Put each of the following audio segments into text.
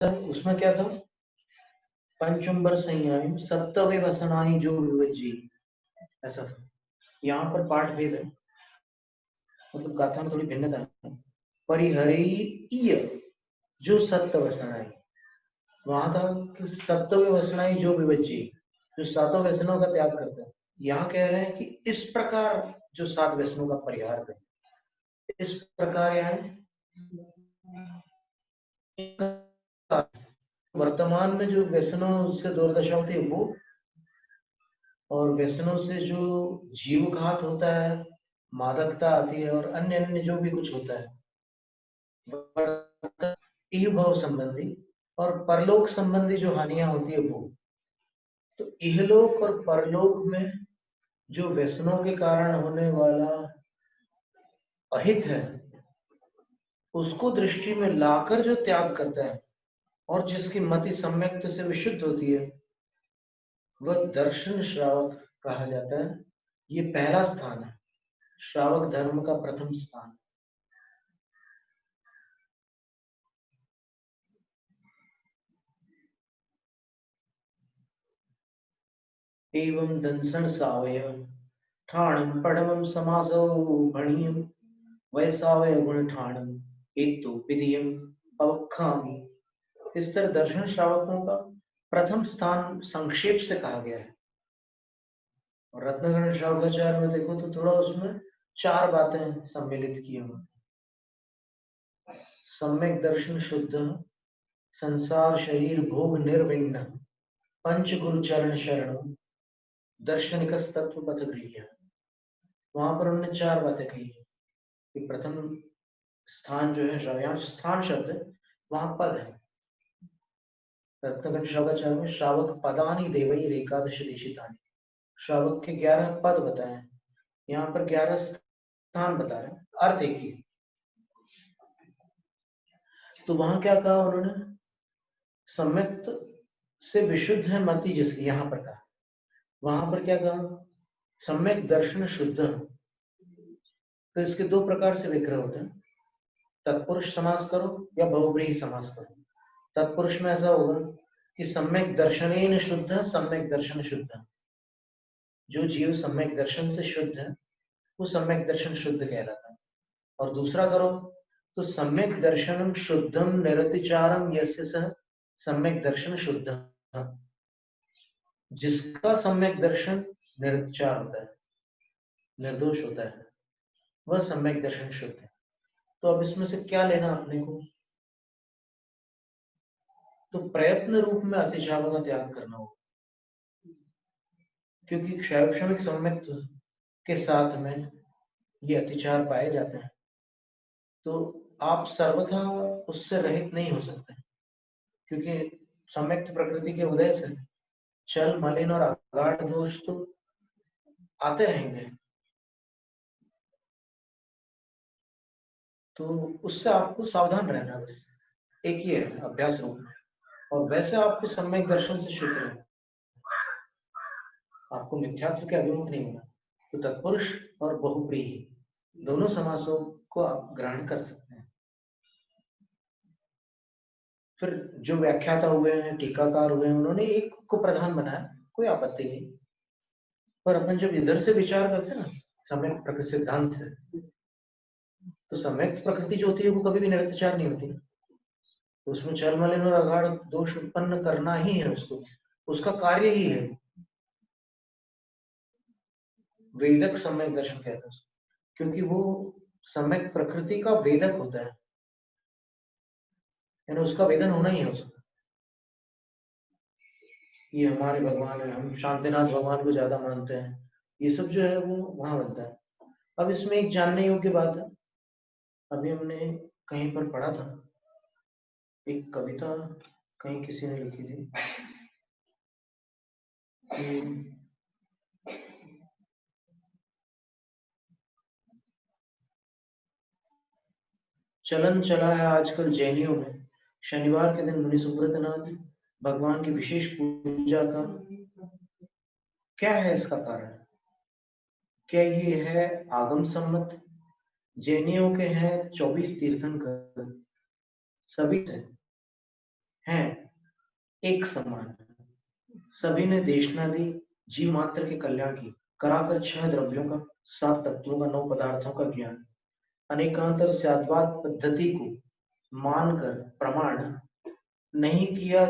उसमें क्या था, पंचुंबर संयाम सप्तवे वसनाई जो विवज्जी, ऐसा था। यहाँ पर पाठ भेद है, मतलब गाथा में थोड़ी भिन्नता है। परिहरीय जो सप्त वसनाई, वहां था कि सप्तवे वसनाई जो विवज्जी, जो सातों व्यसनों का त्याग करता है। यहाँ कह रहे हैं कि इस प्रकार जो 7 व्यसनों का परिहार करे। इस प्रकार यानी वर्तमान में जो व्यसनों से दुर्दशा होती है वो, और व्यसनों से जो जीवघात होता है, मादकता आती है, और अन्य अन्य जो भी कुछ होता है इहभव संबंधी और परलोक संबंधी जो हानियां होती है वो। तो इहलोक और परलोक में जो व्यसनों के कारण होने वाला अहित है, उसको दृष्टि में लाकर जो त्याग करता है और जिसकी मति सम्यक्त से विशुद्ध होती है, वह दर्शन श्रावक कहा जाता है। ये पहला स्थान है, श्रावक धर्म का प्रथम स्थान। एवं दंसन सावय ठाणम पढ़मम समासो भणियम वैसावय गुण ठाणम एक तो विधियम अवखामी। इस तरह दर्शन श्रावकों का प्रथम स्थान संक्षेप से कहा गया है। और रत्नगण श्रावकाचार्य में देखो तो थोड़ा उसमें 4 बातें सम्मिलित की हुई। सम्यक दर्शन शुद्ध, संसार शरीर भोग निर्विघ्न, पंच गुरु चरण शरण, दर्शनिक तत्व पथ गृह्य। वहां पर उन्होंने 4 बातें कही कि प्रथम स्थान जो है, यहाँ स्थान शब्द है, वहां पद है। रत्नगण श्रावकाचार्य में श्रावक पदानी देवई एकादश देशितानी, श्रावक के 11 पद बताए हैं। यहाँ पर 11 स्थान बता रहे हैं, अर्थ एक ही। तो वहां क्या कहा उन्होंने, सम्यक्त से विशुद्ध है मति जिसकी, यहाँ पर कहा। वहां पर क्या कहा, सम्यक दर्शन शुद्ध। तो इसके 2 प्रकार से विग्रह होते हैं, तत्पुरुष समास करो या बहुव्रीहि समास करो। तत्पुरुष में ऐसा होगा कि सम्यक दर्शनेन शुद्ध, सम्यक दर्शन शुद्ध। जो जीव सम्यक दर्शन से शुद्ध है वो सम्यक दर्शन शुद्ध कहलाता है। और दूसरा करो तो सम्यक दर्शनम शुद्धम निरतिचारम यस्य सः सम्यक दर्शन शुद्ध। जिसका सम्यक दर्शन निरतिचार होता है, निर्दोष होता है, वह सम्यक दर्शन शुद्ध है। तो अब इसमें से क्या लेना अपने को, तो प्रयत्न रूप में अतिचारों का त्याग करना होगा, क्योंकि शैक्षणिक सम्यक के साथ में ये अतिचार पाए जाते हैं। तो आप सर्वथा उससे रहित नहीं हो सकते, क्योंकि सम्यक्त प्रकृति के उदय से छल मलिन और अगाध दोष तो आते रहेंगे। तो उससे आपको सावधान रहना है, बस एक ही है अभ्यास रूप में। और वैसे आपको सम्यक दर्शन से शुद्ध रहना, आपको मिथ्यात्व के अभिमुख नहीं होना। तो तत्पुरुष और बहुप्रीहि दोनों समासों को आप ग्रहण कर सकते हैं। फिर जो व्याख्याता हुए हैं, टीकाकार हुए हैं, उन्होंने एक को प्रधान बनाया, कोई आपत्ति नहीं। पर अपन जब इधर से विचार करते हैं ना, सम्यक प्रकृति सिद्धांत से, तो सम्यक प्रकृति जो होती है वो कभी भी निरतिचार नहीं होती। तो उसमें छलमलिन और अगाध दोष उत्पन्न करना ही है उसको, उसका कार्य ही है। वेदक सम्यक दर्शन कहते हैं उसको, क्योंकि वो सम्यक प्रकृति का वेदक होता है, यानी उसका वेदन होना ही है उसका। ये हमारे भगवान है, हम शांतिनाथ भगवान को ज्यादा मानते हैं, ये सब जो है वो वहां बनता है। अब इसमें एक जानने योग्य बात है, अभी हमने कहीं पर पढ़ा था, एक कविता कहीं किसी ने लिखी थी कि चलन चला है आजकल जैनियों में, शनिवार के दिन मुनि सुब्रतनाथ भगवान की विशेष पूजा का। क्या है इसका कारण, क्या ये है आगम सम्मत? जैनियों के हैं 24 तीर्थंकर, सभी से हैं एक समान, सभी ने देशनादि जीव मात्र के कल्याण की कराकर 6 द्रव्यों का, 7 तत्वों का, 9 पदार्थों का ज्ञान अनेकांतर स्याद्वाद पद्धति को मानकर प्रमाण नहीं किया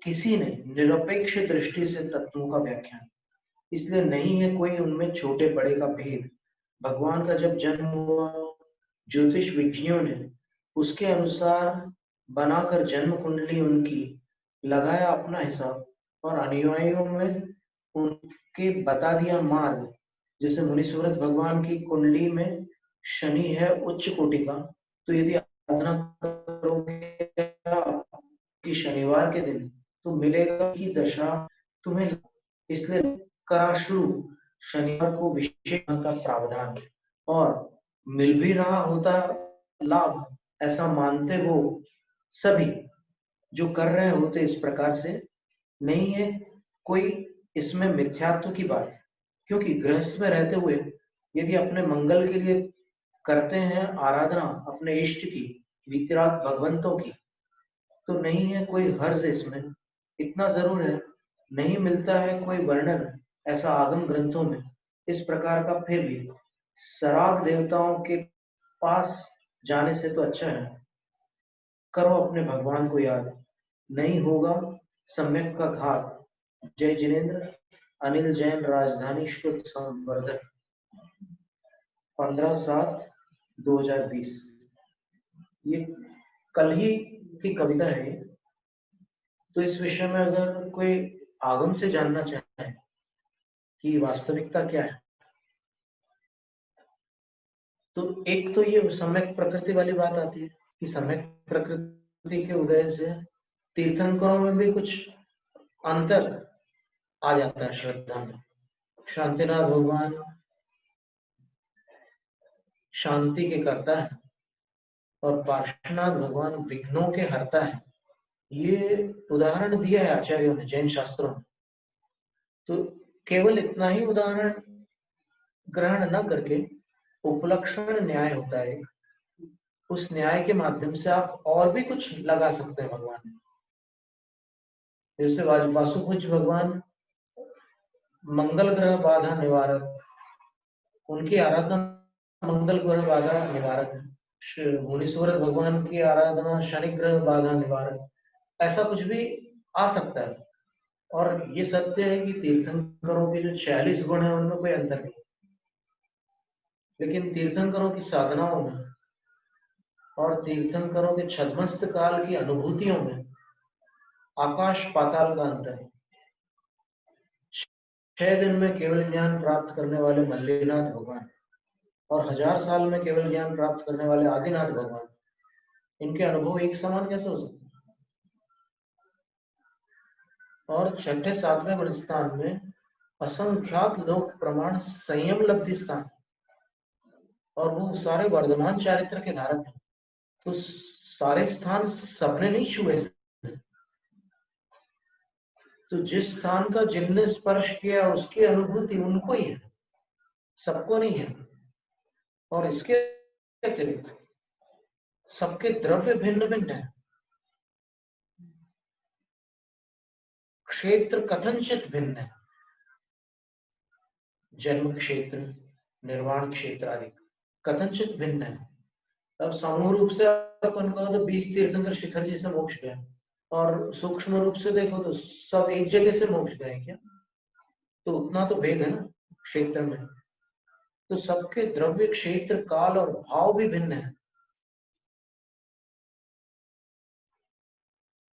किसी ने निरपेक्ष दृष्टि से तत्वों का व्याख्यान, इसलिए नहीं है कोई उनमें छोटे बड़े का भेद। भगवान का जब जन्म हुआ, ज्योतिष विज्ञों ने उसके अनुसार बनाकर जन्म कुंडली उनकी लगाया अपना हिसाब, और अनुयायियों में उनके बता दिया मार्ग। जैसे मुनीश्वरत भगवान की कुंडली में शनि है उच्च कोटि का, तो यदि आराधना करोगे कि शनिवार के दिन तो मिलेगा की दशा तुम्हें, इसलिए करा शुरू शनिवार को विशेष का प्रावधान, और मिल भी रहा होता लाभ, ऐसा मानते वो सभी जो कर रहे होते इस प्रकार से। नहीं है कोई इसमें मिथ्यात्व की बात, क्योंकि गृहस्थ में रहते हुए यदि अपने मंगल के लिए करते हैं आराधना अपने इष्ट की, वितराग भगवंतों की, तो नहीं है कोई हर्ज इसमें। इतना जरूर है, नहीं मिलता है कोई वर्णन ऐसा आगम ग्रंथों में इस प्रकार का, फिर भी सराग देवताओं के पास जाने से तो अच्छा है करो अपने भगवान को याद, नहीं होगा सम्यक का घात। जय जिनेन्द्र। अनिल जैन, राजधानी शुद्ध संवर्धक, 15/7/2020। ये कल ही की कविता है। तो इस विषय में अगर कोई आगम से जानना चाहे कि वास्तविकता क्या है, तो एक तो ये सम्यक प्रकृति वाली बात आती है कि सम्यक प्रकृति के उदय से तीर्थंकरों में भी कुछ अंतर आ जाता है श्रद्धा में। शांतिनाथ भगवान शांति के करता है और पार्श्वनाथ भगवान विघ्नों के हरता है। ये उदाहरण दिया है आचार्यों ने जैन शास्त्रों में। तो केवल इतना ही उदाहरण ग्रहण न करके उपलक्षण न्याय होता है, उस न्याय के माध्यम से आप और भी कुछ लगा सकते हैं भगवान में। जैसे वासुपूज्य भगवान मंगल ग्रह बाधा निवारक, उनकी आराधना मंगल ग्रह बाधा निवारक है। मुनीश्वर भगवान की आराधना शनि ग्रह बाधा निवारक, ऐसा कुछ भी आ सकता है। और ये सत्य है कि तीर्थंकरों के जो 46 गुण है उनमें कोई अंतर नहीं, लेकिन तीर्थंकरों की साधनाओं में और तीर्थंकरों के छद्मस्त काल की अनुभूतियों में आकाश पाताल का अंतर है। 6 दिन में केवल ज्ञान प्राप्त करने वाले मल्लीनाथ भगवान और 1000 साल में केवल ज्ञान प्राप्त करने वाले आदिनाथ भगवान, इनके अनुभव एक समान कैसे हो सकते हैं? और 6ठे-7वें गुण स्थान में असंख्यात लोक प्रमाण संयम लब्धि स्थान, और वो सारे वर्धमान चारित्र के धारक हैं। तो सारे स्थान सबने नहीं छुए, तो जिस स्थान का जिनने स्पर्श किया उसकी अनुभूति उनको ही है, सबको नहीं है। और इसके अतिरिक्त सबके द्रव्य भिन्न भिन्न है, क्षेत्र कथनचित भिन्न है, जन्म क्षेत्र, निर्वाण क्षेत्र आदि कथनचित भिन्न है। अब समूह रूप से अपन कहो तो 20 तीर्थंकर शिखर जी से मोक्ष गए, और सूक्ष्म रूप से देखो तो सब एक जगह से मोक्ष गए क्या? तो उतना तो भेद है ना क्षेत्र में। तो सबके द्रव्य क्षेत्र काल और भाव भी भिन्न है।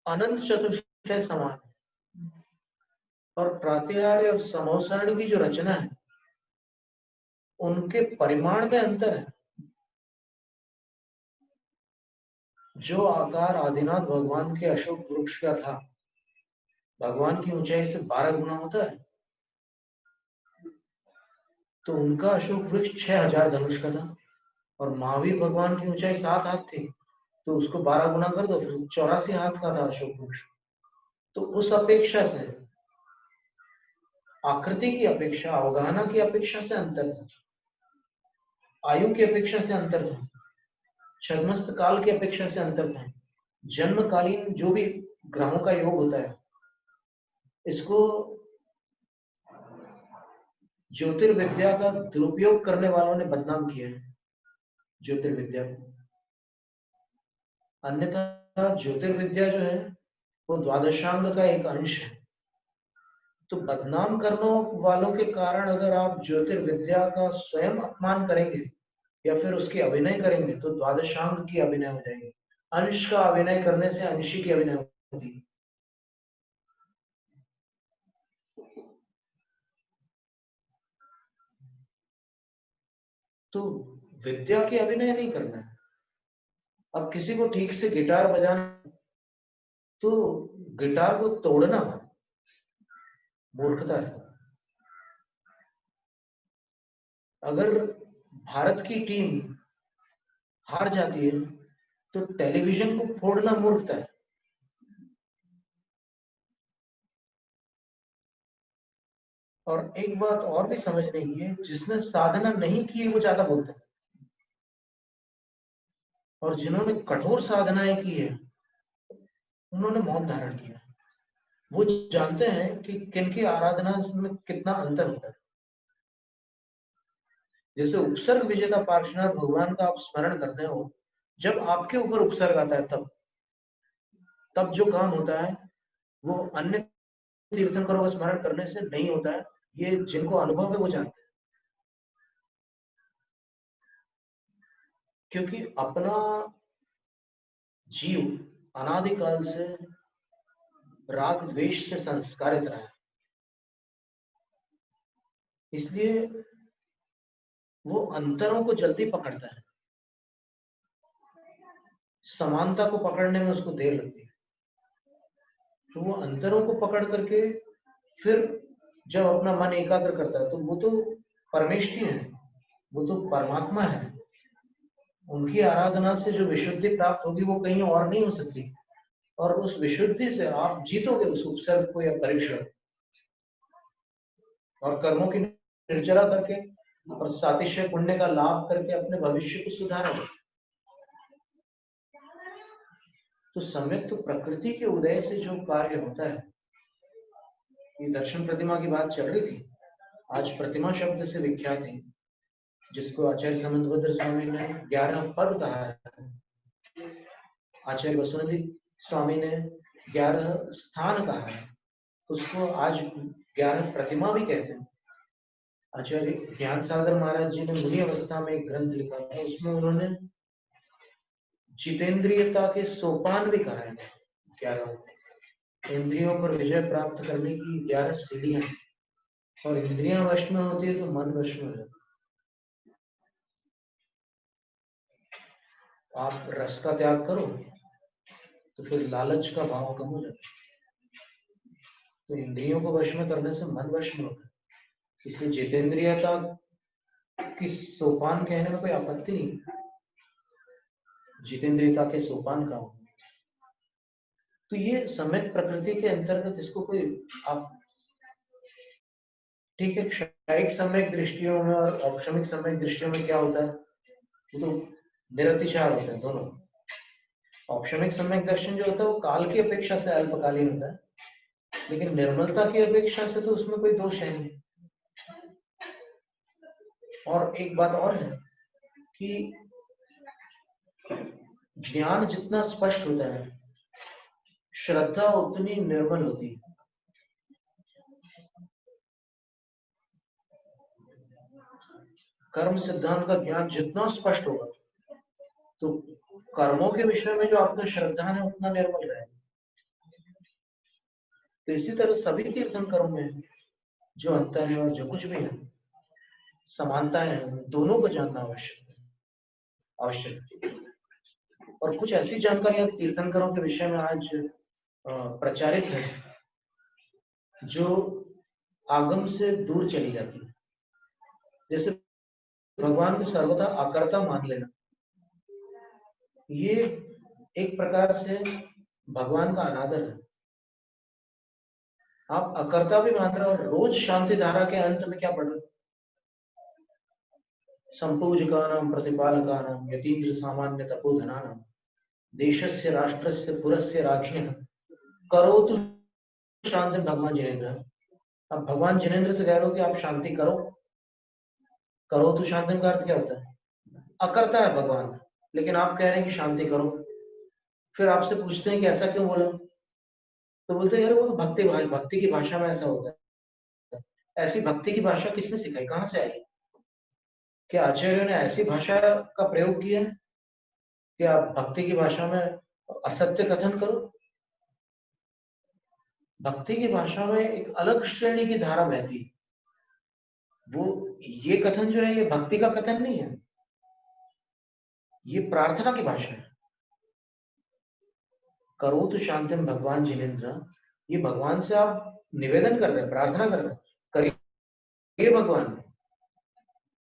अनंत चतुष्टय समान, और प्रातिहार्य और समोसरण की जो रचना है उनके परिमाण में अंतर है। जो आकार आदिनाथ भगवान के अशोक वृक्ष का था, भगवान की ऊंचाई से 12 गुना होता है, तो उनका अशोक वृक्ष 6000 धनुष का था, और महावीर भगवान की ऊंचाई 7 हाथ थी, तो उसको 12 गुना कर दो, फिर 84 हाथ का था अशोक वृक्ष। तो उस अपेक्षा से, आकृति की अपेक्षा, अवगाहना की अपेक्षा से अंतर था, आयु की अपेक्षा से अंतर था, छद्मस्त काल की अपेक्षा से अंतर था, जन्मकालीन जो भी ग्रहों का योग होता है, इसको ज्योतिर्विद्या का दुरुपयोग करने वालों ने बदनाम किया है, ज्योतिर्विद्या को। अन्यथा ज्योतिर्विद्या जो है वो द्वादशांग का एक अंश है। तो बदनाम करने वालों के कारण अगर आप ज्योतिर्विद्या का स्वयं अपमान करेंगे या फिर उसकी अभिनय करेंगे तो द्वादशांग की अभिनय हो जाएगी। अंश का अभिनय करने से अंशी की अभिनय होगी। तो विद्या की अभिनय नहीं करना है। अब किसी को ठीक से गिटार बजाना तो गिटार को तोड़ना मूर्खता है। अगर भारत की टीम हार जाती है तो टेलीविजन को फोड़ना मूर्खता है। और एक बात और भी समझने की है, जिसने साधना नहीं की वो ज्यादा बोलता है, और जिन्होंने कठोर साधनाएं की है उन्होंने मौन धारण किया। वो जानते हैं कि किनकी आराधना में कितना अंतर होता है। जैसे उपसर्ग विजेता पार्श्वनाथ भगवान का आप स्मरण करते हो, जब आपके ऊपर उपसर्ग आता है तब जो काम होता है वो अन्य तीर्थंकरों का स्मरण करने से नहीं होता है। ये जिनको अनुभव है वो जानते हैं। क्योंकि अपना जीव अनादिकाल से राग द्वेष से संस्कारित रहा है, इसलिए वो अंतरों को जल्दी पकड़ता है। समानता को पकड़ने में उसको देर लगती है। तो वो अंतरों को पकड़ करके फिर जब अपना मन एकाग्र करता है तो वो तो परमेष्ठी है, वो तो परमात्मा है। उनकी आराधना से जो विशुद्धि प्राप्त होगी वो कहीं और नहीं हो सकती। और उस विशुद्धि से आप जीतोगे उस उपसर्ग को या परीक्षा, और कर्मों की निर्जरा करके और सातिशय पुण्य का लाभ करके अपने भविष्य को सुधारोगे। तो सम्यक तो प्रकृति के उदय से जो कार्य होता है, ये दर्शन प्रतिमा की बात चल रही थी, आज प्रतिमा शब्द से विख्यात है, जिसको आचार्य हेमंतभद्र स्वामी ने 11 पद कहा है, आचार्य वसुनंदी स्वामी ने 11 स्थान कहा है, उसको आज 11 प्रतिमा भी कहते हैं। आचार्य ज्ञान सागर महाराज जी ने मुनि अवस्था में एक ग्रंथ लिखा था, उसमें उन्होंने जितेंद्रियता के सोपान भी कहा है। 11 इंद्रियों पर विजय प्राप्त करने की 11 सीढ़ियां, और इंद्रियां वश में होती है तो मन वश में है। आप रस का त्याग करो तो फिर लालच का भाव कम हो जाता है। तो इंद्रियों को वश में करने से मन वश में होता है, इसलिए जितेंद्रियता की सोपान कहने में कोई आपत्ति नहीं। जितेंद्रियता के सोपान का हो तो ये सम्यक प्रकृति के अंतर्गत इसको कोई आप ठीक है। क्षणिक सम्यक दृष्टियों में और औक्षणिक सम्यक दृष्टियों में क्या होता है, वो तो निरतिचार होता है दोनों। औक्षणिक सम्यक दर्शन जो होता है वो काल की अपेक्षा से अल्पकालीन होता है, लेकिन निर्मलता की अपेक्षा से तो उसमें कोई दोष है नहीं। और एक बात और है कि ज्ञान जितना स्पष्ट होता है श्रद्धा उतनी निर्मल होती है। कर्म सिद्धांत का ज्ञान जितना स्पष्ट होगा तो कर्मों के विषय में जो आपका श्रद्धा है उतना निर्मल रहेगा। तो इसी तरह सभी तीर्थंकरों में जो अंतर है और जो कुछ भी है, समानताएं हैं, दोनों को जानना आवश्यक। और कुछ ऐसी जानकारियां भी तीर्थंकरों के विषय में आज प्रचारित है जो आगम से दूर चली जाती है। जैसे भगवान को सर्वथा अकर्ता मान लेना, ये एक प्रकार से भगवान का अनादर है। आप अकर्ता भी मान रहे हो और रोज शांति धारा के अंत में क्या पढ़ रहे हो, संपूजकानां प्रतिपालकानां यतीन्द्र सामान्य तपोधनानां देशस्य राष्ट्रस्य पुरस्य राज्ञः करो तो शांति भगवान जिनेन्द्र। अब भगवान जिनेन्द्र से कह रहे हो कि आप शांति करो। करो तो शांति का अर्थ क्या होता है? अकर्ता है भगवान, लेकिन आप कह रहे हैं कि शांति करो। फिर आपसे पूछते हैं कि ऐसा क्यों बोला, तो बोलते हैं यार वो तो भक्ति की भाषा में ऐसा होता है। ऐसी भक्ति की भाषा किसने सिखाई, कहाँ से आई? क्या आचार्यों ने ऐसी भाषा का प्रयोग किया है कि आप भक्ति की भाषा में असत्य कथन करो? भक्ति की भाषा में एक अलग श्रेणी की धारा बहती है। वो ये कथन जो है ये भक्ति का कथन नहीं है, ये प्रार्थना की भाषा है। करो तो शांतिम भगवान जिनेन्द्र, ये भगवान से आप निवेदन कर रहे हैं, प्रार्थना कर रहे हैं, करिए भगवान।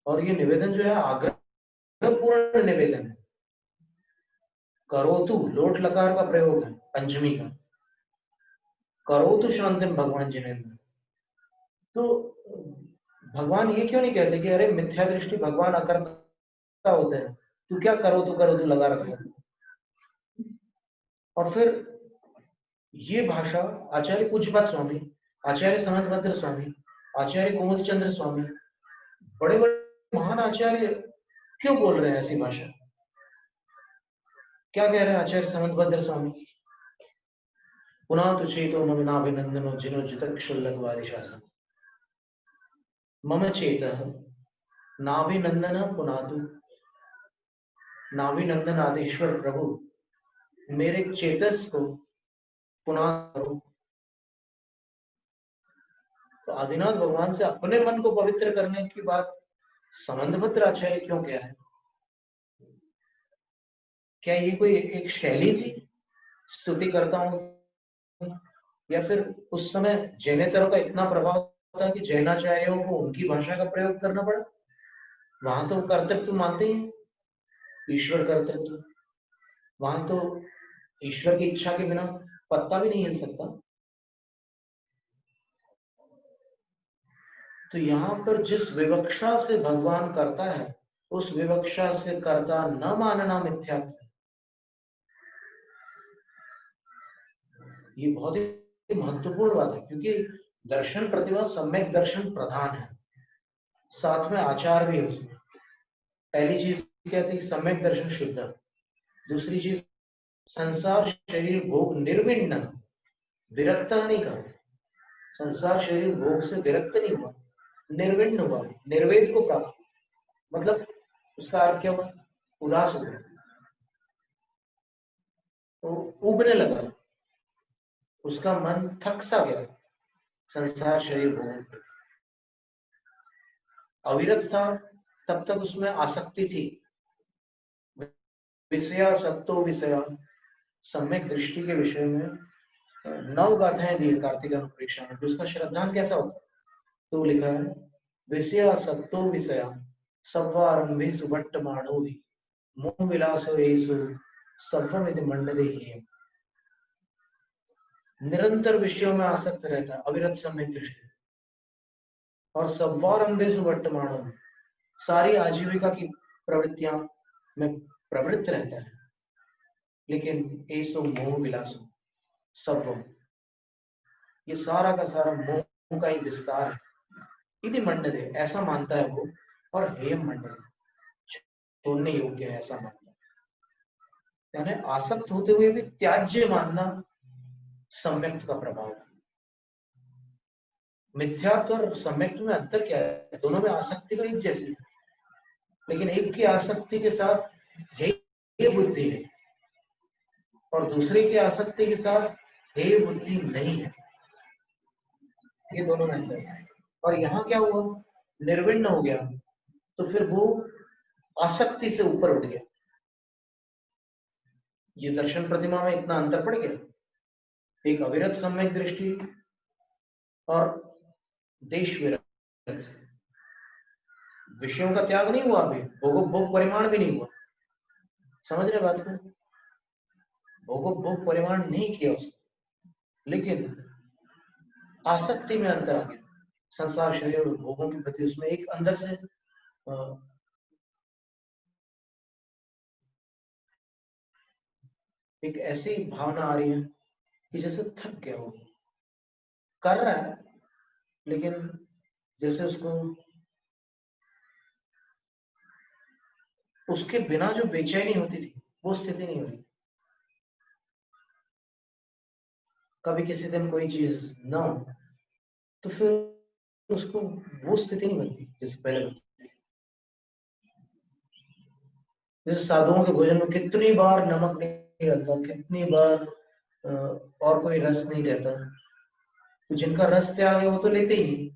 और ये निवेदन जो है आग्रहपूर्ण निवेदन है। करो तो लोट लकार का प्रयोग है पंचमी का। करो तो शांतिम भगवान जिनेन्द्र। तो भगवान ये क्यों नहीं कहते कि अरे मिथ्या दृष्टि भगवान अकर्ता होते हैं, तू क्या करो तो लगा रखा है। और फिर ये भाषा आचार्य पूज्यपाद स्वामी, आचार्य समंतभद्र स्वामी, आचार्य कुमुद चंद्र स्वामी, बड़े बड़े महान आचार्य क्यों बोल रहे हैं ऐसी भाषा? क्या कह रहे हैं आचार्य समंतभद्र स्वामी? पुनः तो चेतो मम नाभिनंदनो जिनो जितक्षुल्लक शासन मम चेत नाभिनंदन पुनातु। नाभिनंदन आदेश्वर प्रभु मेरे चेतस को पुनः करो। तो आदिनाथ भगवान से अपने मन को पवित्र करने की बात समंतभद्र आचार्य क्यों कह रहे हैं? क्या ये कोई एक शैली थी स्तुति करता हूं, या फिर उस समय जैनेतरों का इतना प्रभाव था कि जैनाचार्यों को उनकी भाषा का प्रयोग करना पड़ा? वहां तो कर्तृत्व मानते ही हैं, ईश्वर कर्तृत्व। वहां तो ईश्वर की इच्छा के बिना पत्ता भी नहीं हिल सकता। तो यहाँ पर जिस विवक्षा से भगवान करता है, उस विवक्षा से कर्ता न मानना मिथ्यात्व। ये बहुत ही महत्वपूर्ण बात है, क्योंकि दर्शन प्रतिभा सम्यक दर्शन प्रधान है, साथ में आचार भी है उसमें। पहली चीज कहती है सम्यक दर्शन शुद्ध, दूसरी चीज संसार शरीर भोग निर्विण्ण, विरक्त नहीं कर, संसार शरीर भोग से विरक्त नहीं हुआ, निर्विण्ण हुआ, निर्वेद को प्राप्त। मतलब उसका अर्थ क्या हुआ? उदास हो गया, तो उबने लगा, उसका मन थक सा गया संसार शरीर भोग। अविरत था तब तक उसमें आसक्ति थी, विषया सत्तो विषया, सम्यक दृष्टि के विषय में 9 गाथाएं दी कार्तिक अनुप्रेक्षा में। उसका श्रद्धान कैसा होता? तो लिखा है विषया सत्तो विषया सव्वारंभे सुभट्ट माणोदि मोह विलासो येषु सफमिति मंडले। निरंतर विषयों में आसक्त रहता है, अविरत सम्यक दृष्टि। और सव्वारंभे सुभट्ट माणोदि, सारी आजीविका की प्रवृत्तियां में प्रवृत्त रहता है, लेकिन ऐसो मोह विलासो सर्वम, ये सारा का सारा मोह का ही विस्तार है। इति मंडले, ऐसा मानता है वो, और हेयम मंडल, छोड़ने योग्य है ऐसा मानता है। यानी आसक्त होते हुए भी त्याज्य मानना सम्यक्त का प्रभाव है। मिथ्यात्व और सम्यक्त में अंतर क्या है? दोनों में आसक्ति तो एक जैसी है, लेकिन एक की आसक्ति के साथ हेय बुद्धि है और दूसरे की आसक्ति के साथ हेय बुद्धि नहीं है। ये दोनों में अंतर है। और यहाँ क्या हुआ? निर्विण्ण हो गया, तो फिर वो आसक्ति से ऊपर उठ गया। ये दर्शन प्रतिमा में इतना अंतर पड़ गया, एक अविरत सम्यक दृष्टि और देश विरत। विषयों का त्याग नहीं हुआ, अभी भोग परिमाण भी नहीं हुआ। समझ रहे बात को? भोग परिमाण नहीं किया उसने, लेकिन आसक्ति में अंतर आ गया, संसार शरीर और भोगों के प्रति उसमें एक अंदर से एक ऐसी भावना आ रही है कि जैसे थक गया हो, कर रहा है लेकिन जैसे उसको उसके बिना जो बेचैनी होती थी वो स्थिति नहीं हो रही। कभी किसी दिन कोई चीज ना हो तो फिर उसको वो स्थिति नहीं बनती जैसे पहले बनती। जैसे साधुओं के भोजन में कितनी बार नमक नहीं रहता, कितनी बार और कोई रस नहीं रहता। तो जिनका रस त्याग है वो तो लेते ही नहीं,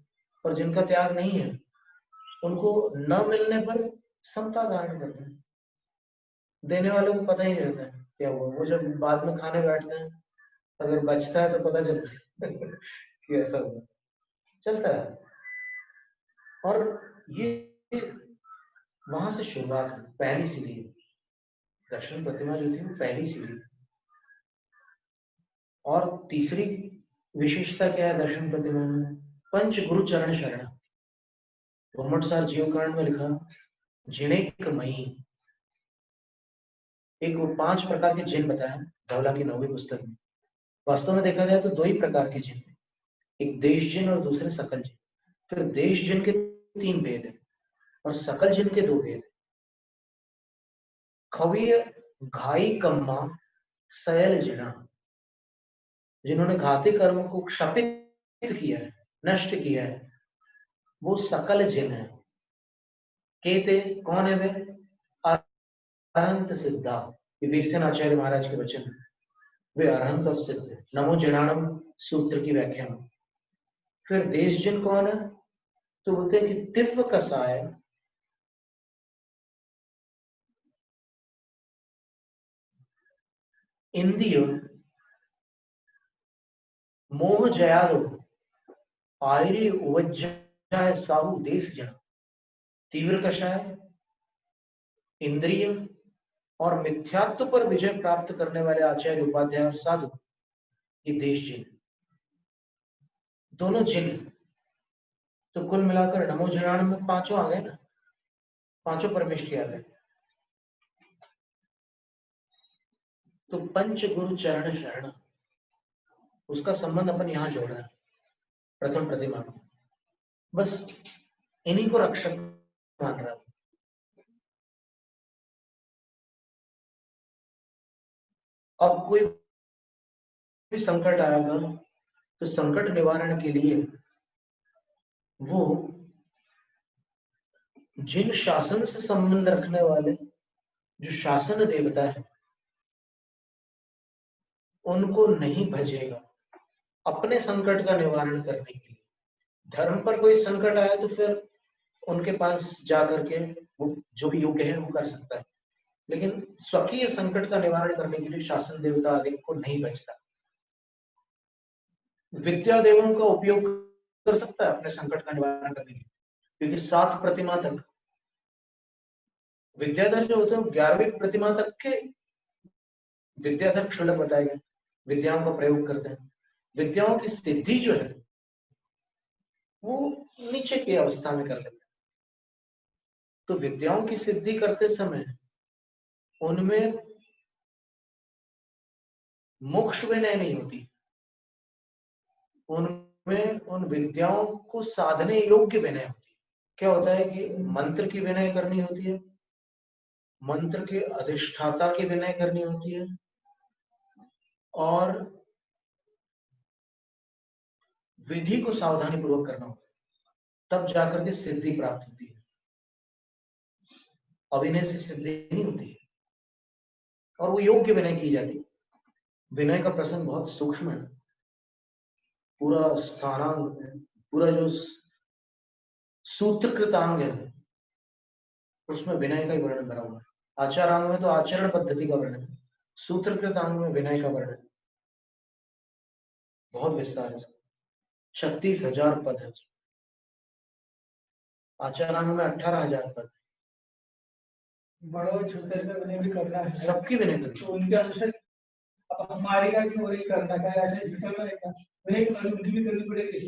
और जिनका त्याग नहीं है उनको न मिलने पर समता धारण करते हैं। देने वालों को पता ही नहीं रहता है क्या हुआ, वो जब बाद में खाने बैठते हैं अगर बचता है तो पता चलता है कि ऐसा हुआ, चलता है। और ये वहां से शुरुआत है, पहली सीढ़ी। दर्शन प्रतिमा जो थी वो पहली सीढ़ी। और तीसरी विशेषता क्या है दर्शन प्रतिमा में? पंच गुरु चरण शरण। घुम्मटसार जीवकर्ण में लिखा जिणेक मई। एक वो 5 प्रकार के जिन बताया धवला की 9वीं पुस्तक में। वास्तव में देखा जाए तो 2 ही प्रकार के जिन, एक देश जिन और दूसरे सकल जिन। फिर देश जिन के 3 भेद है और सकल जिन के 2 भेद है। खवीय घाई कम्मा सयल जिना, जिन्होंने घाती कर्म को क्षपित किया है, नष्ट किया है, वो सकल जिन है। केते कौन है वे? अरहंत सिद्धा। विवेकसेन आचार्य महाराज के वचन, वे अरहंत और सिद्ध है। नमो जनानम सूत्र की व्याख्या में। फिर देश जिन कौन है? तो बोलते हैं कि दिव्य कसाय, इंद्रिय मोह जयालो आयरी उवज्जाय साहु देश जन। तीव्र कषाय, इंद्रिय और मिथ्यात्व पर विजय प्राप्त करने वाले आचार्य उपाध्याय और साधु, ये देश जिन, दोनों जिन। तो कुल मिलाकर नमो जनानम में 5 आ गए ना, 5 परमेष्ठी आ गए। तो पंच गुरु चरण शरण, उसका संबंध अपन यहां जोड़ रहे हैं प्रथम प्रतिमा में। बस इन्हीं को रक्षक मान रहा है। अब कोई भी संकट आएगा तो संकट निवारण के लिए वो जिन शासन से संबंध रखने वाले जो शासन देवता है उनको नहीं भजेगा अपने संकट का निवारण करने के लिए। धर्म पर कोई संकट आया तो फिर उनके पास जाकर के वो जो भी योग्य है वो कर सकता है, लेकिन स्वकीय संकट का निवारण करने के लिए शासन देवता आदि को नहीं बचता। विद्या देवों का उपयोग कर सकता है अपने संकट का निवारण करने के लिए, क्योंकि 7 प्रतिमा तक विद्याधर जो होते हैं 11वीं प्रतिमा तक के विद्याधर क्षुल्लक बताए गए, विद्याओं का प्रयोग करते हैं। विद्याओं की सिद्धि जो है वो नीचे की अवस्था में कर लेते हैं। तो विद्याओं की सिद्धि करते समय उनमें मोक्ष विनय नहीं होती, उनमें उन विद्याओं को साधने योग्य विनय होती है। क्या होता है कि मंत्र की विनय करनी होती है, मंत्र के अधिष्ठाता की विनय करनी होती है, और विधि को सावधानी पूर्वक करना होता है, तब जाकर के सिद्धि प्राप्त होती है। अभिनय से सिद्धि नहीं होती है, और वो योग्य विनय की जाती है। विनय का प्रसंग बहुत सूक्ष्म है, पूरा स्थानांग है, पूरा जो सूत्रकृतांग है उसमें विनय का ही वर्णन करा हुआ है। आचारांग में तो आचरण पद्धति का वर्णन है, सूत्रकृतांग में विनय का वर्णन बहुत विस्तार है। 36,000 पद है। आचारांग में 18,000 पद। बड़ों छोटे से विनय भी करना है, सबकी विनय करनी तो उनके अनुसार अब हमारी का भी वही करना है, ऐसे झुकल रहेगा विनय की उनकी भी करनी पड़ेगी।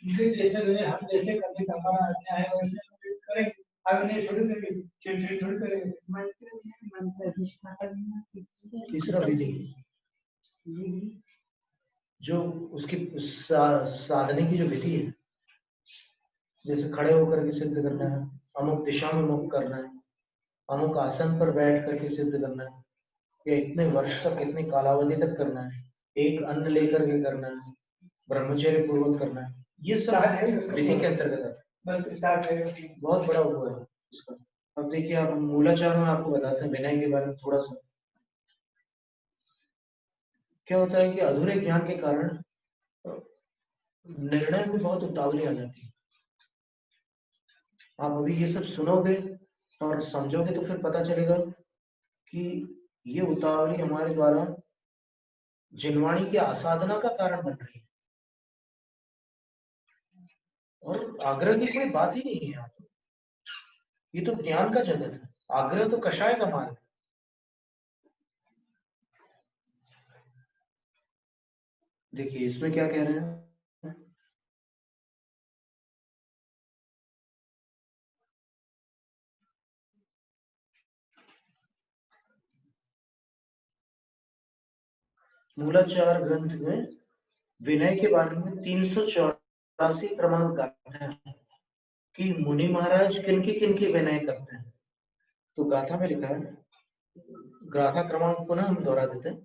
उनके जैसे विनय हम जैसे करने का हमारा आज्ञा है वैसे करेंगे। अब विनय छोड़ देंगे, चिड़चिड़ थोड़ी करेंगे। तीसरा विधि, जो उसकी साधने की जो विधि है, जैसे खड़े होकर के सिद्ध करना है, अमुक दिशा में मुख करना है, अमुक आसन पर बैठ करके सिद्ध करना है, या इतने वर्ष तक इतनी कालावधि तक करना है, एक अन्न लेकर के करना है, ब्रह्मचर्य पूर्वक करना है, ये सब विधि के अंतर्गत आता है। बहुत बड़ा हुआ है इसका। अब देखिए, आप मूलाचार में आपको बताते हैं विनय के बारे में थोड़ा सा। क्या होता है कि अधूरे ज्ञान के कारण निर्णय में बहुत उतावली आ जाती है। आप अभी ये सब सुनोगे और समझोगे तो फिर पता चलेगा कि ये उतावली हमारे द्वारा जिनवाणी की आसाधना का कारण बन रही है, और आग्रह की कोई बात ही नहीं है। ये तो ज्ञान का जगत है, आग्रह तो कषाय का मार्ग है। देखिए इसमें क्या कह रहे हैं, मूलाचार ग्रंथ में विनय के बारे में 384 क्रमांक गाथा है कि मुनि महाराज किनकी किनकी विनय करते हैं। तो गाथा में लिखा है, गाथा क्रमांक पुनः हम दोहरा देते हैं,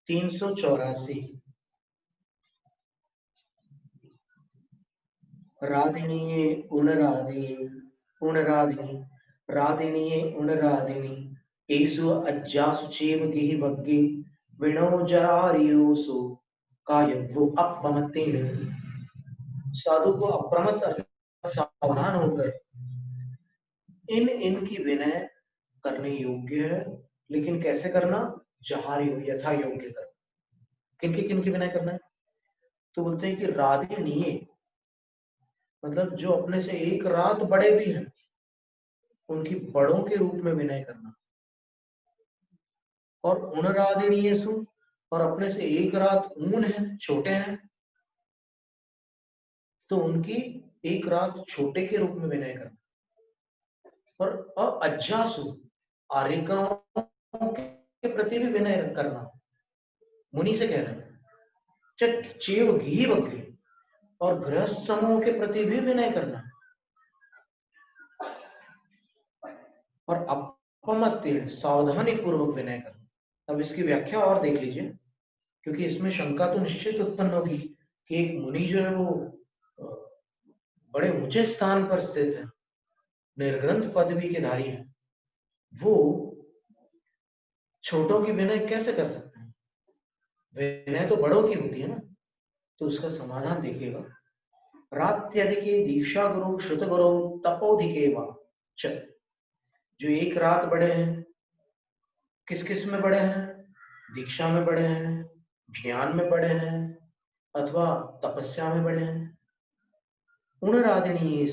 384। राधिनीये उणराधिनी उणराधिनी राधिनीये उणराधिनी एषु अज्जासु चेव गिहि वग्गे विणोजरारियोसु कायव्वो अपमतेन। साधु को अप्रमत्त सावधान होकर इनकी विनय करने योग्य है, लेकिन कैसे करना, जहारी हो यथा योग्य करना। किनकी विनय करना है, तो बोलते हैं कि राधिनीये मतलब जो अपने से एक रात बड़े भी हैं, उनकी बड़ों के रूप में विनय करना। और उणराधिनीयेषु, और अपने से एक रात ऊन है, छोटे हैं, तो उनकी एक रात छोटे के रूप में विनय करना। और अज्जासु आर्यिकाओं के प्रति भी विनय करना, मुनि से कह रहे हैं। चेव घी वक्री, और गृहस्थ समूह के प्रति भी विनय करना। और अपमत्य सावधानी पूर्वक विनय करना। अब इसकी व्याख्या और देख लीजिए, क्योंकि इसमें शंका तो निश्चित उत्पन्न होगी कि एक मुनि जो है वो बड़े ऊंचे स्थान पर स्थित है, निर्ग्रंथ पदवी के धारी है, वो छोटों की विनय कैसे कर सकते हैं? विनय तो बड़ों की होती है ना। तो उसका समाधान देखिएगा, रात्यधिके दीक्षा गुरु श्रुत गुरु तपोधिके वा, जो एक रात बड़े हैं, किस किस में बड़े हैं, दीक्षा में बड़े हैं, ज्ञान में बड़े हैं, अथवा तपस्या में बड़े हैं। उणराधिनी,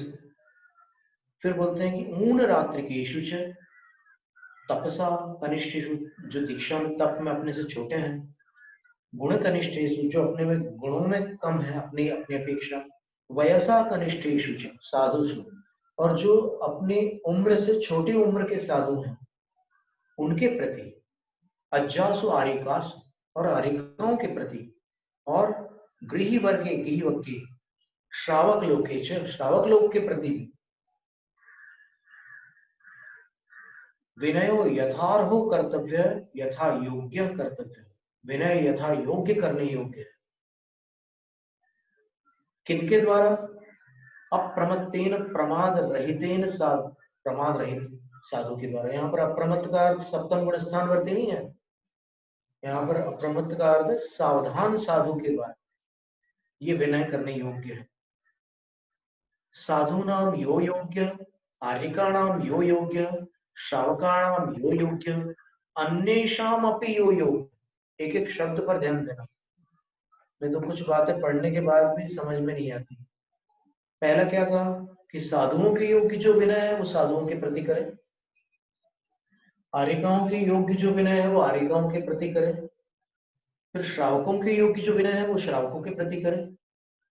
फिर बोलते हैं कि ऊन रात्रिकेषु च तपसा कनिष्ठेषु, जो दीक्षा में तप में अपने से छोटे हैं, गुण कनिष्ठेषु, जो अपने में गुणों में कम है अपनी अपनी अपेक्षा, वयसा कनिष्ठेषु च साधुषु, और जो अपनी उम्र से छोटी उम्र के साधु हैं उनके प्रति, अज्जासु आरिकासु, और आरिकाओं के प्रति, और गृही वर्गे गृहवक्के श्रावक लोके च, श्रावक लोक के प्रति भी विनयो यथार्हो कर्तव्य यथा योग्य कर्तव्य। विनय यथा योग्य करने योग्य है। किनके द्वारा? अप्रमत्तेन प्रमाद रहितेन साधु, प्रमाद रहित साधु के द्वारा। यहाँ पर अप्रमत्त का अर्थ सप्तम गुण स्थान वर्ती नहीं है, यहाँ पर अप्रमत्त का अर्थ सावधान साधु के द्वारा ये विनय करने योग्य है। साधु नाम यो योग्य, आर्यिका नाम यो योग्य, श्रावकाणाम यो योग्य, अन्येषाम अपि यो योग्य। एक एक शब्द पर ध्यान देना, नहीं तो कुछ बातें पढ़ने के बाद भी समझ में नहीं आती। पहला क्या कहा कि साधुओं के योग्य जो विनय है वो साधुओं के प्रति करें, आर्यिकाओं के योग्य जो विनय है वो आर्यिकाओं के प्रति करें, फिर श्रावकों के योग्य जो विनय है वो श्रावकों के प्रति करें,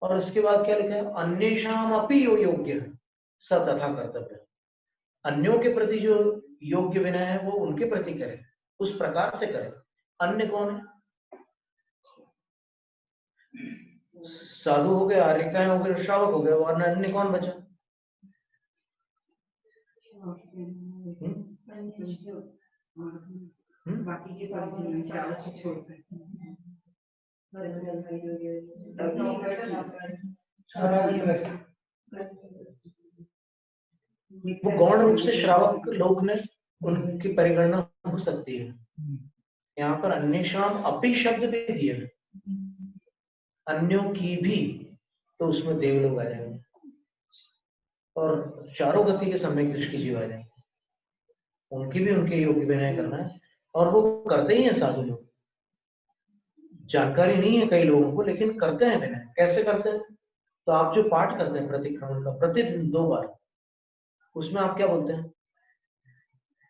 और उसके बाद क्या लिखा है, अन्येषाम अपि यो योग्य स तथा कर्तव्य। अन्यों के प्रति जो योग्य विनय है वो उनके प्रति करें, उस प्रकार से करें। अन्य कौन है? साधु हो गए, आर्यिकाएं हो गए, श्रावक हो गए, और अन्य कौन बचा? बाकी के वो गौण रूप से श्रावक लोक में उनकी परिगणना हो सकती है। यहाँ पर अन्येषाम अपि शब्द भी दिया है, अन्यों की भी, तो उसमें देव लोग आ जाएंगे और चारों गति के सम्यक दृष्टि जीव आ जाएंगे। उनकी भी उनके योग्य विनय करना है, और वो करते ही हैं साधु लोग। जानकारी नहीं है कई लोगों को, लेकिन करते हैं विनय। कैसे करते हैं? तो आप जो पाठ करते हैं प्रतिक्रमण का प्रतिदिन 2 बार, उसमें आप क्या बोलते हैं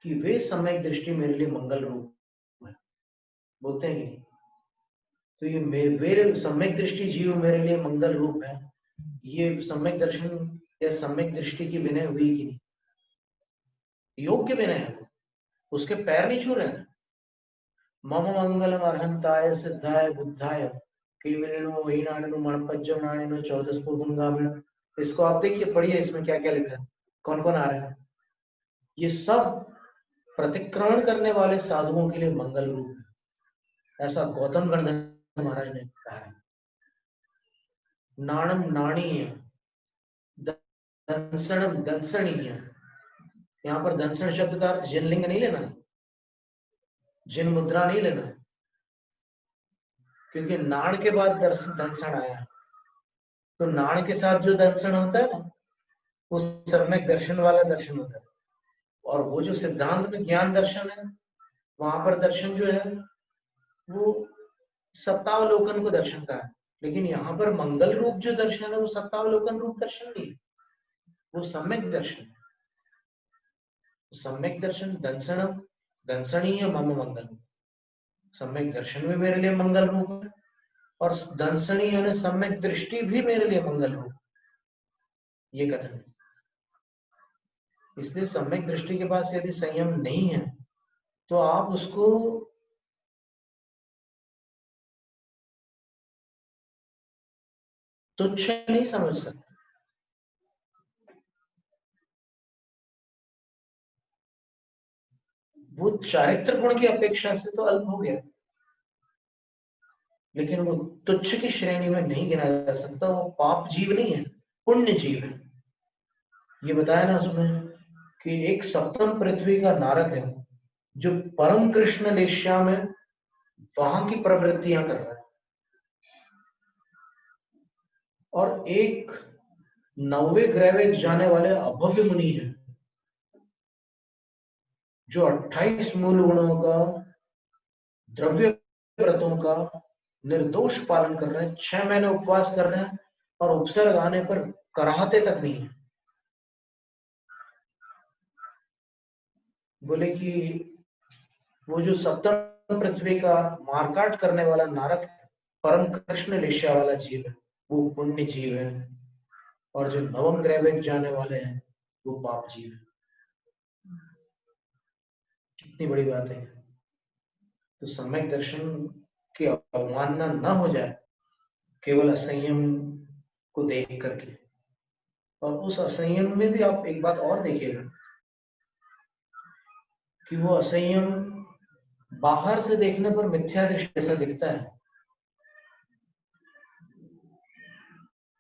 कि वे सम्यक दृष्टि मेरे लिए मंगल रूप है, बोलते हैं कि नहीं? तो ये मेरे सम्यक दृष्टि जीव मेरे लिए मंगल रूप है, ये सम्यक दर्शन या सम्यक दृष्टि की विनय हुई कि नहीं? योग्य विनय है, उसके पैर नहीं छू रहे हैं। मम मंगलम अर्हंताय सिद्धाय बुद्धाय केवलिनो हीनानिनो मणपज्जम नानिनो चौदस्पुंगामिनो। इसको आप देखिए, पढ़िए, इसमें क्या क्या लिखा है, कौन कौन आ रहे हैं। ये सब प्रतिक्रमण करने वाले साधुओं के लिए मंगल रूप है, ऐसा गौतम गणधर महाराज ने कहा है। नाणम नाणीय, दंसणम दंसणीय। यहाँ पर दंसण शब्द का अर्थ जिनलिंग नहीं लेना, जिन मुद्रा नहीं लेना, क्योंकि नाण के बाद दंसण आया है। तो नाण के साथ जो दर्शन होता है ना, वो सम्यक दर्शन वाला दर्शन होता है। और वो जो सिद्धांत में ज्ञान दर्शन है, वहां पर दर्शन जो है वो सत्तावलोकन को दर्शन का है। लेकिन यहाँ पर मंगल रूप जो दर्शन है वो सत्तावलोकन रूप दर्शन नहीं है, वो सम्यक दर्शन है। सम्यक दर्शन दंसण दंसणीय मम मंगल, सम्यक दर्शन भी मेरे लिए मंगल रूप है, और दंसणी यानी सम्यक दृष्टि भी मेरे लिए मंगल रूप, ये कथन है। इसलिए सम्यक दृष्टि के पास यदि संयम नहीं है तो आप उसको तुच्छ नहीं समझ सकते। वो चारित्र गुण की अपेक्षा से तो अल्प हो गया, लेकिन वो तुच्छ की श्रेणी में नहीं गिना जा सकता। वो पाप जीव नहीं है, पुण्य जीव है। ये बताया ना उसमें कि एक सप्तम पृथ्वी का नारक है जो परम कृष्ण लेश्या में वहां की प्रवृत्तियां कर रहा है, और एक 90 ग्रह जाने वाले अभव्य मुनि है जो 28 मूल गुणों का, द्रव्य व्रतों का निर्दोष पालन कर रहे हैं, 6 महीने उपवास कर रहे हैं, और उपसर्ग आने पर कराहते तक नहीं है। बोले कि वो जो सप्तम पृथ्वी का मारकाट करने वाला नारक है, परम कृष्ण लेश्या वाला जीव है, वो पुण्य जीव है, और जो नवम ग्रह में जाने वाले हैं वो पाप जीव है। कितनी बड़ी बात है। तो सम्यक दर्शन की अवमानना न हो जाए केवल असंयम को देख करके। और उस असंयम में भी आप एक बात और देखिएगा कि वो असंयम बाहर से देखने पर मिथ्या दृष्टि जैसा दिखता है,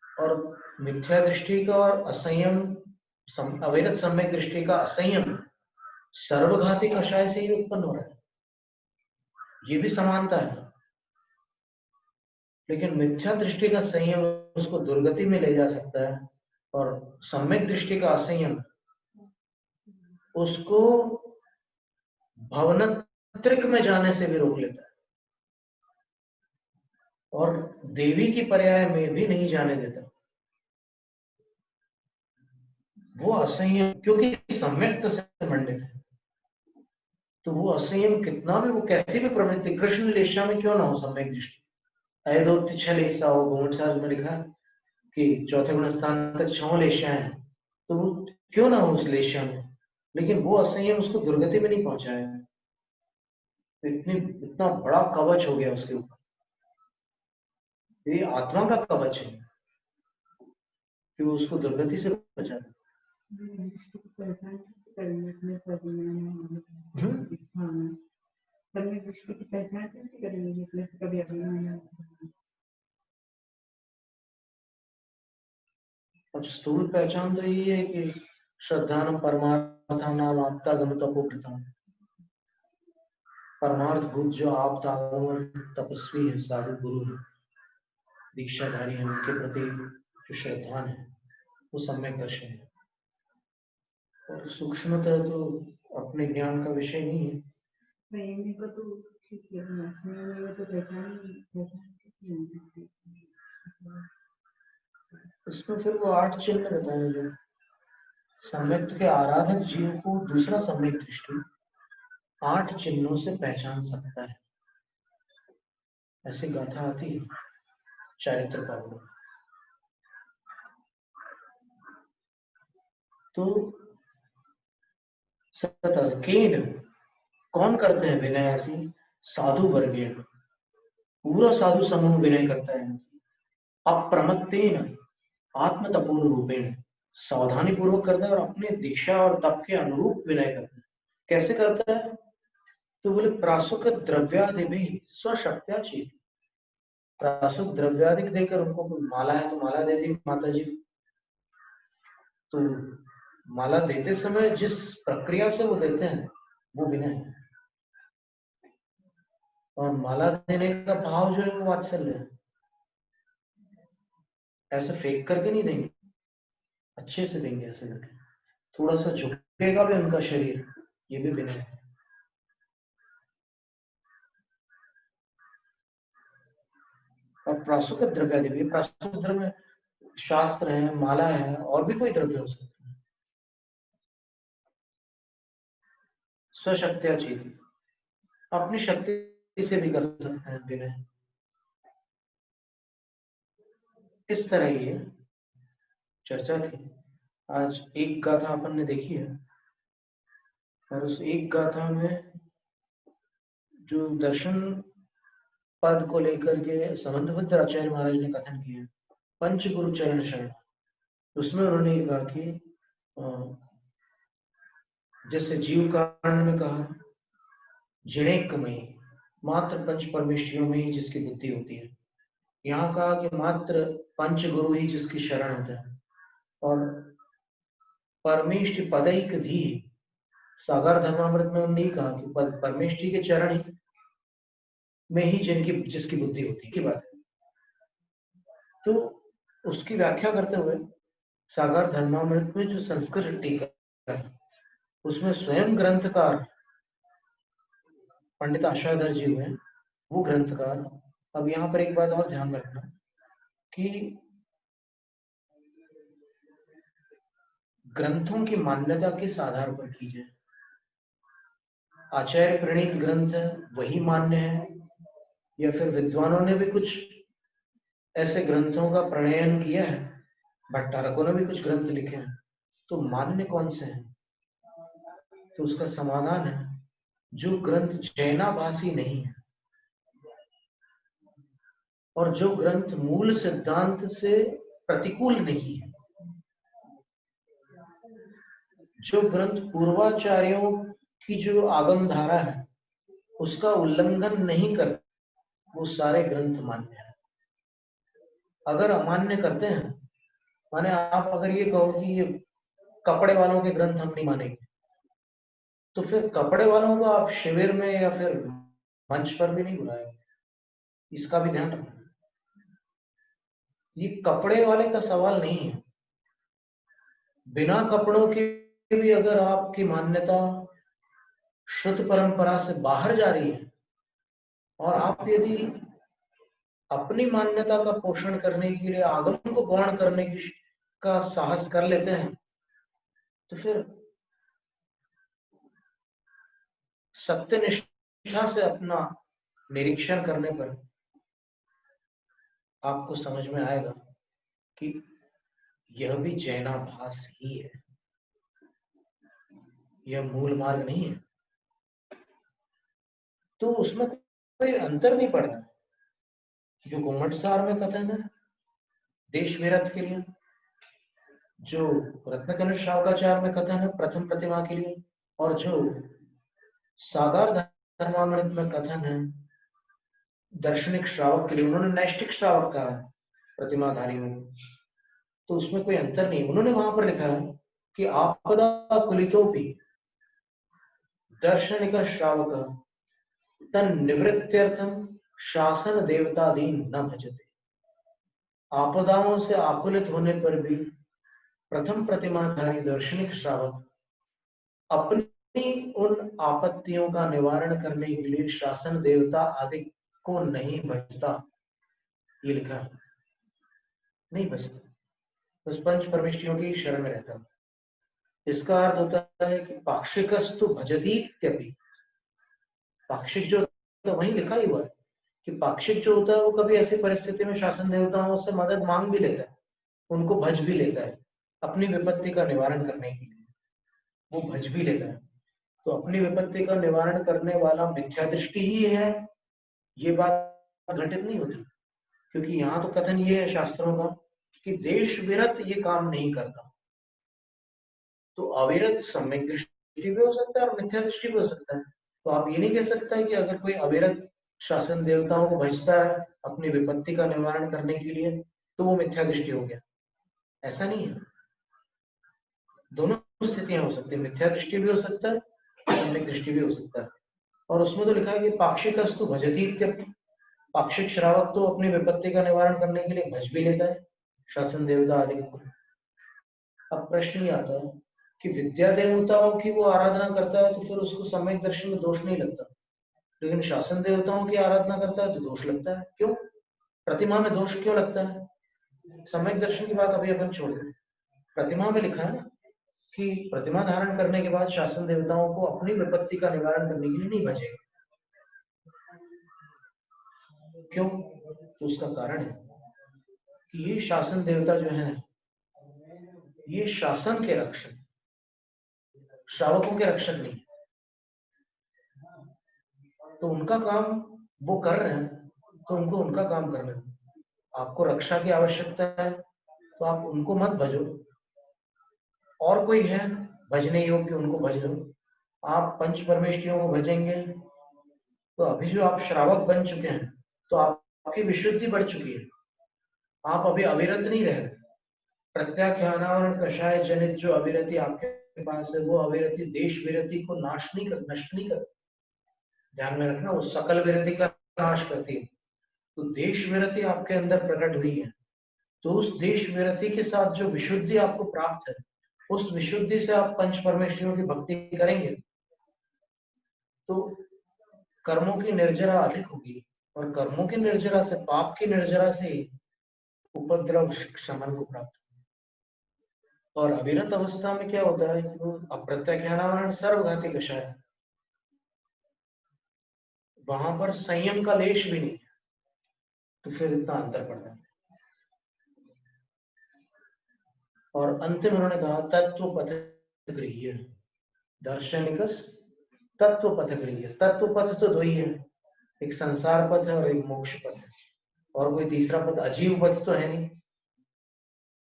और मिथ्या दृष्टि का और असंयम, अवैध सम्यक दृष्टि का असंयम सर्वघाती कषाय से ही उत्पन्न हो रहा है। ये भी समानता है, लेकिन मिथ्या दृष्टि का संयम उसको दुर्गति में ले जा सकता है, और सम्यक दृष्टि का असंयम उसको भवनत्रिक में जाने से भी रोक लेता है, और देवी की पर्याय में भी नहीं जाने देता। वो असंयम क्योंकि सम्यक से मंडित है, तो वो असंयम कितना भी, वो कैसी भी प्रवृत्ति, कृष्ण लेशा में क्यों ना हो सम्यक दृष्टि, अयोध्य 6 लेशा हो, घूमट साहब में लिखा कि चौथे गुण स्थान तक 6 लेशाएं हैं, तो वो क्यों ना हो उस लेशा में, लेकिन वो असंयम उसको दुर्गति में नहीं पहुंचाया। तो इतना बड़ा कवच हो गया उसके ऊपर। ये आत्मा का कवच है कि वो उसको दुर्गति से बचा दे। पहचान कैसे करेंगे अपने स्वाभिमान परमेश्वर विश्व की पहचान कैसे करेंगे जिसमें से कभी अभिमान है? अब स्थूल पहचान तो यही है कि श्रद्धान परमार्थान नाम आप्तागम तपोकृतम, परमार्थ भूत जो आप्तागम तपस्वी है, साधु गुरु है, दीक्षाधारी है, उनके प्रति जो श्रद्धान है वो सम्यक दर्शन है। और सूक्ष्मतः तो अपने ज्ञान का विषय नहीं है। संयमी को तो ठीक है, संयमी को तो पहचान कैसे होगी? उसमें फिर वो 8 चिन्ह बताए जो सम्यक्त के आराधक जीव को दूसरा सम्यक दृष्टि 8 चिन्हों से पहचान सकता है, ऐसी गाथा आती है चारित्र पर्व में। तो सतर्केन कौन करते हैं विनय? ऐसी साधु वर्गीय पूरा साधु समूह विनय करता है। अप्रमत्तेन आत्म तपोन रूपेण सावधानी पूर्वक करता है और अपने दीक्षा और तप के अनुरूप विनय करता है। कैसे करता है? तो बोले प्रासुक द्रव्यादि भी स्वशक्त्या चेत, प्रासुक द्रव्यादि देकर उनको माला है तो माला देती माता जी, तो माला देते समय जिस प्रक्रिया से वो देते हैं वो विनय है। और माला देने का भाव जो है वो वात्सल्य है। ऐसे फेंक करके नहीं देंगे, अच्छे से देंगे, ऐसे करके थोड़ा सा झुकेगा भी उनका शरीर, ये भी विनय है। और प्रासुक द्रव्यादि भी, प्रासुक द्रव्य शास्त्र है, माला है, और भी कोई द्रव्य हो सकता है। स्वशक्त्या चेत, अपनी शक्ति से भी कर सकते हैं विनय। इस तरह ये चर्चा थी। आज एक गाथा अपन ने देखी है और उस एक गाथा में जो दर्शन पद को लेकर के समंतबद्ध आचार्य महाराज ने कथन किया, पंच गुरु चरण शरण, उसमें उन्होंने कहा कि जैसे जीव कांड में कहा जिणेकमयी, मात्र पंच परमेष्ठियों में ही जिसकी बुद्धि होती है। यहाँ कहा कि मात्र पंच गुरु ही जिसकी शरण होता है। और परमेष्ठ पदैक धी, सागर धर्मामृत में उन्होंने कहा कि परमेष्ठी के चरण ही में ही जिसकी बुद्धि होती है की बात है। तो उसकी व्याख्या करते हुए सागर धर्मामृत में जो संस्कृत टीका है उसमें स्वयं ग्रंथकार पंडित आशाधर जी हुए, वो ग्रंथकार। अब यहाँ पर एक बात और ध्यान में रखना कि ग्रंथों की मान्यता किस आधार पर की जाए। आचार्य प्रणीत ग्रंथ वही मान्य है या फिर विद्वानों ने भी कुछ ऐसे ग्रंथों का प्रणयन किया है, भट्टारकों ने भी कुछ ग्रंथ लिखे हैं, तो मान्य कौन से हैं? तो उसका समाधान है जो ग्रंथ जैनाभासी नहीं है और जो ग्रंथ मूल सिद्धांत से प्रतिकूल नहीं है, जो ग्रंथ पूर्वाचार्यों की जो आगम धारा है उसका उल्लंघन नहीं कर, वो सारे ग्रंथ मान्य है। अगर अमान्य करते हैं, माने आप अगर ये कहो कि ये कपड़े वालों के ग्रंथ हम नहीं मानेंगे, तो फिर कपड़े वालों को आप शिविर में या फिर मंच पर भी नहीं बुलाएंगे, इसका भी ध्यान रखना। ये कपड़े वाले का सवाल नहीं है। बिना कपड़ों के भी अगर आपकी मान्यता शुद्ध परंपरा से बाहर जा रही है और आप यदि अपनी मान्यता का पोषण करने के लिए आगम को गौण करने की का साहस कर लेते हैं, तो फिर सत्यनिष्ठा से अपना निरीक्षण करने पर आपको समझ में आएगा कि यह भी जैनाभास ही है, यह मूल मार्ग नहीं है। तो उसमें कोई अंतर नहीं पड़ रहा। जो घुमटसार में कथन है देश विरत के लिए, जो रत्नकनिष्ठ श्रावकाचार्य में कथन है प्रथम प्रतिमा के लिए, और जो सागार धर्मामृत में कथन है दार्शनिक श्रावक के लिए, उन्होंने नैष्टिक श्रावक कहा है प्रतिमाधारी में, तो उसमें कोई अंतर नहीं। उन्होंने वहां पर लिखा है कि आपदा कुलितोपि दार्शनिक श्रावक तन निवृत्त्यर्थम शासन देवतादीन न भजते। आपदाओं से आकुलित होने पर भी प्रथम प्रतिमाधारी दार्शनिक श्रावक अपनी उन आपत्तियों का निवारण करने के लिए शासन देवता आदि को नहीं भजता। ये लिखा है, नहीं भजता, बस पंच परमेष्ठियों की शरण में रहता। इसका अर्थ होता है कि पाक्षिकस्तु भजतीत्यपि, पाक्षिक जो तो वही लिखा ही हुआ है कि पाक्षिक जो होता है वो कभी ऐसी परिस्थिति में शासन देवताओं से मदद मांग भी लेता है, उनको भज भी लेता है अपनी विपत्ति का निवारण करने के लिए, वो भज भी लेता है। तो अपनी विपत्ति का निवारण करने वाला मिथ्या दृष्टि ही है, ये बात घटित नहीं होती, क्योंकि यहाँ तो कथन ये है शास्त्रों का कि देश विरत ये काम नहीं करता। तो अविरत सम्यक दृष्टि भी हो सकता है और मिथ्या दृष्टि भी हो सकता है। तो आप ये नहीं कह सकता है कि अगर कोई अविरत शासन देवताओं को भजता है अपनी विपत्ति का निवारण करने के लिए तो वो मिथ्या दृष्टि हो गया, ऐसा नहीं है। दोनों स्थितियां हो सकती है, मिथ्या दृष्टि भी हो सकता है, सम्यक दृष्टि भी हो सकता है। और उसमें तो लिखा है कि पाक्षिकस्तु भजति इत्यपि, पाक्षिक श्रावक तो अपनी विपत्ति का निवारण करने के लिए भज भी लेता है शासन देवता आदि को। अब प्रश्न ये आता है कि विद्या देवताओं की वो आराधना करता है तो फिर उसको सम्यक दर्शन में दोष नहीं लगता, लेकिन शासन देवताओं की आराधना करता है तो दोष लगता है। क्यों? प्रतिमा में दोष क्यों लगता है? सम्यक दर्शन की बात अभी अपन छोड़ दें। प्रतिमा में लिखा है ना कि प्रतिमा धारण करने के बाद शासन देवताओं को अपनी विपत्ति का निवारण करने के लिए नहीं भजेगा। क्यों? तो उसका कारण है कि ये शासन देवता जो है ये शासन के रक्षक, श्रावकों के रक्षक नहीं। तो उनका काम वो कर रहे हैं तो उनको उनका काम करना है। आपको रक्षा की आवश्यकता है तो आप उनको मत भजो, और कोई है भजने योग्य उनको भज लो। आप पंच परमेष्ठियों को भजेंगे तो अभी जो आप श्रावक बन चुके हैं तो आपकी विशुद्धि बढ़ चुकी है, आप अभी अविरत नहीं रहे। प्रत्याख्यान कषाय जनित जो अविरति आपके पास है वो अविरति देश विरति को नष्ट नहीं करती। ध्यान में रखना, वो सकल विरति का नाश करती है। तो देश विरति आपके अंदर प्रकट हुई है, तो उस देश विरति के साथ जो विशुद्धि आपको प्राप्त है उस विशुद्धि से आप पंच परमेष्ठियों की भक्ति करेंगे तो कर्मों की निर्जरा अधिक होगी, और कर्मों की निर्जरा से, पाप की निर्जरा से उपद्रव शमन को प्राप्त। और अविरत अवस्था में क्या होता है कि वो अप्रत्याख्यान सर्वघाती कषाय है, वहां पर संयम का लेश भी नहीं, तो फिर इतना अंतर पड़ता है। और अंतिम उन्होंने कहा तत्व पथ गृह्य दार्शनिकस तत्व पथ गृह्य। तत्व पथ तो दो ही है, एक संसार पथ है और एक मोक्ष पथ है, और कोई तीसरा पथ अजीव पथ तो है नहीं।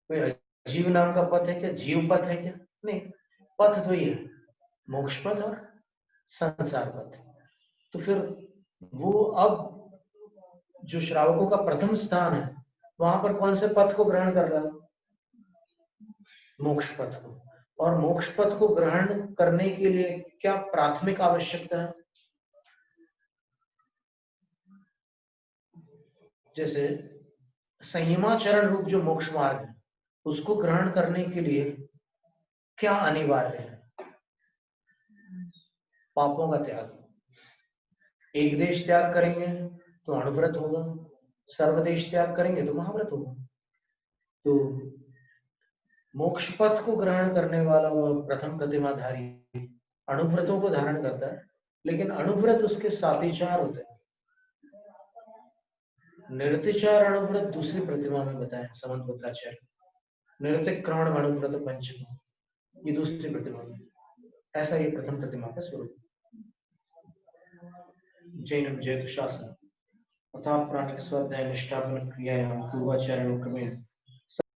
कोई अजीव नाम का पथ है क्या? जीव पथ है क्या? नहीं, पथ तो ही है, मोक्ष पथ और संसार पथ। तो फिर वो अब जो श्रावकों का प्रथम स्थान है वहां पर कौन से पथ को ग्रहण कर रहा है? मोक्ष पथ को। और मोक्ष पथ को ग्रहण करने के लिए क्या प्राथमिक आवश्यकता है? जैसे संयमाचरण रूप जो मोक्ष मार्ग है उसको ग्रहण करने के लिए क्या अनिवार्य है? पापों का त्याग। एक देश त्याग करेंगे तो अणुव्रत होगा, सर्वदेश त्याग करेंगे तो महाव्रत होगा। तो मोक्ष पथ को ग्रहण करने वाला वह प्रथम प्रतिमाधारी अणुव्रतों को धारण करता है, लेकिन अणुव्रत उसके सातिचार होते हैं। निर्तिचार अणुव्रत दूसरी प्रतिमा में बताया समंतपुत्राचार्य, निर्तिक्रमण अणुव्रत पंचम ये दूसरी प्रतिमा में, ऐसा ये प्रथम प्रतिमा का स्वरूप। जैन जैत शासन अतः प्राणिक स्वाध्याय निष्ठापन क्रियायां पूर्वाचार्यों क्रमेण